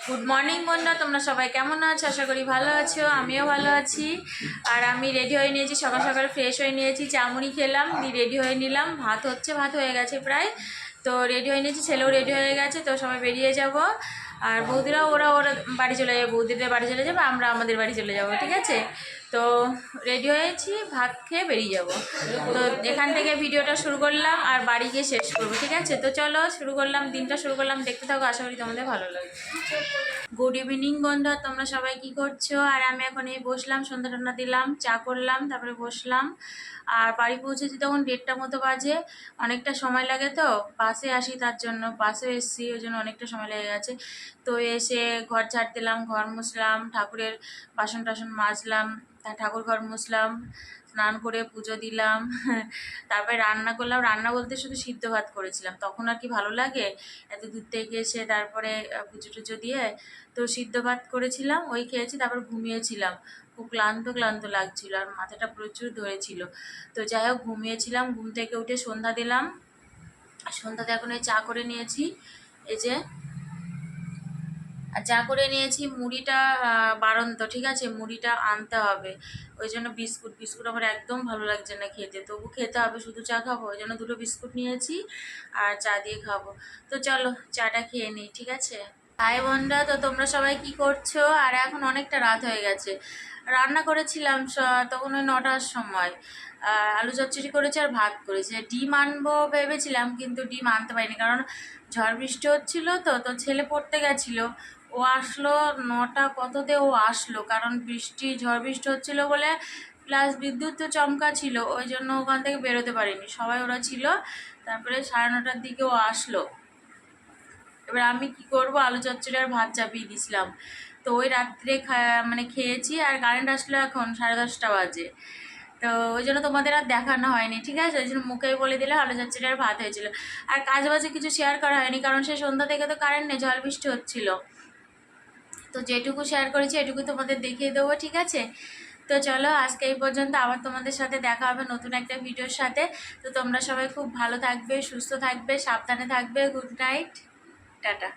Good morning বন্ধুরা, তোমরা সবাই কেমন আছো? আশা করি ভালো আছো, আমিও ভালো আছি। আর আমি রেডি হয়ে নিয়েছি, সকাল সকাল ফ্রেশ হয়ে নিয়েছি, চামুড়ি খেলাম, দিয়ে রেডি হয়ে নিলাম। ভাত হচ্ছে, ভাত হয়ে গেছে প্রায়। তো রেডি হয়ে নিয়েছি, ছেলেও রেডি হয়ে গেছে, তো সবাই বেরিয়ে যাব। আর বৌদিরাও ওরা ওরা বাড়ি চলে যাবে, বৌদিদের বাড়ি চলে যাবে, আমরা আমাদের বাড়ি চলে যাব, ঠিক আছে? তো রেডি হয়েছি, ভাত খেয়ে বেরিয়ে যাব। তো এখান থেকে ভিডিওটা শুরু করলাম আর বাড়ি গিয়ে শেষ করবো, ঠিক আছে? তো চলো শুরু করলাম, দিনটা শুরু করলাম, দেখতে থাকো, আশা করি তোমাদের ভালো লাগবে। গুড ইভিনিং বন্ধুরা, তোমরা সবাই কি করছো? আর আমি এখন এই বসলাম, সন্ধ্যা টন্ধ্যা দিলাম, চা করলাম, তারপরে বসলাম। আর বাড়ি পৌঁছেছি তখন 1:30 মতো বাজে। অনেকটা সময় লাগে, তো বাসে আসি, তার জন্য বাসে এসেছি, ওই জন্য অনেকটা সময় লেগে গেছে। তো এসে ঘর ঝাড় দিলাম, ঘর মুছলাম, ঠাকুরের বাসন টাসন মাজলাম, ঠাকুর ঘর মুছলাম, স্নান করে পুজো দিলাম। তারপরে রান্না করলাম। রান্না বলতে শুধু সিদ্ধ ভাত করেছিলাম, তখন আর কি ভালো লাগে এত দূর থেকে এসে, তারপরে পুজো টুজো দিয়ে তো সিদ্ধ ভাত করেছিলাম, ওই খেয়েছি, তারপর ঘুমিয়েছিলাম। খুব ক্লান্ত ক্লান্ত লাগছিল আর মাথাটা প্রচুর ধরেছিল। তো যাই হোক, ঘুমিয়েছিলাম, ঘুম থেকে উঠে সন্ধ্যা দিলাম। সন্ধ্যাতে এখন এই চা করে নিয়েছি, এই যে। আর চা করে নিয়েছি, মুড়িটা বাড়ন্ত, ঠিক আছে, মুড়িটা আনতে হবে। ওই জন্য বিস্কুট বিস্কুট আমার একদম ভালো লাগছে না খেতে, তবু খেতে হবে, শুধু চা খাবো, ওই জন্য 2টো বিস্কুট নিয়েছি আর চা দিয়ে খাবো। তো চলো চাটা খেয়ে নিই, ঠিক আছে? হাই বন্ধুরা, তো তোমরা সবাই কি করছো? আর এখন অনেকটা রাত হয়ে গেছে। রান্না করেছিলাম তখন ওই 9টার সময়। আলু চচ্চড়ি করেছি আর ভাত করেছি। ডিম আনবো ভেবেছিলাম, কিন্তু ডিম আনতে পারিনি, কারণ ঝড় বৃষ্টি হচ্ছিলো। তো ছেলে পড়তে গেছিলো, ও আসলো 9টা কততে ও আসলো, কারণ ঝড় বৃষ্টি হচ্ছিলো বলে, প্লাস বিদ্যুৎ তো চমকা ছিল, ওই জন্য ওখান থেকে বেরোতে পারিনি, সবাই ওরা ছিল। তারপরে 9:30টার দিকে ও আসলো। এবার আমি কি করব, আলু চচ্চড়ি আর ভাত চাপিয়ে দিয়েছিলাম। তো ওই রাত্রে মানে খেয়েছি, আর কারেন্ট আসলো এখন 10:30 বাজে। তো ওই জন্য তোমাদের আর দেখানো হয়নি, ঠিক আছে? ওই জন্য মুখেই বলে দিলে আলু চচ্চড়ি আর ভাত হয়েছিল। আর কাজ বাজে কিছু শেয়ার করা হয়নি, কারণ সেই সন্ধ্যা থেকে তো কারেন্ট নেই, ঝড় বৃষ্টি হচ্ছিল। তো যেটুকু শেয়ার করেছি এটুকু তোমাদের দেখিয়ে দেবো, ঠিক আছে? তো চলো আজকে এই পর্যন্ত, আবার তোমাদের সাথে দেখা হবে নতুন একটা ভিডিওর সাথে। তো তোমরা সবাই খুব ভালো থাকবে, সুস্থ থাকবে, সাবধানে থাকবে। Good night, tata.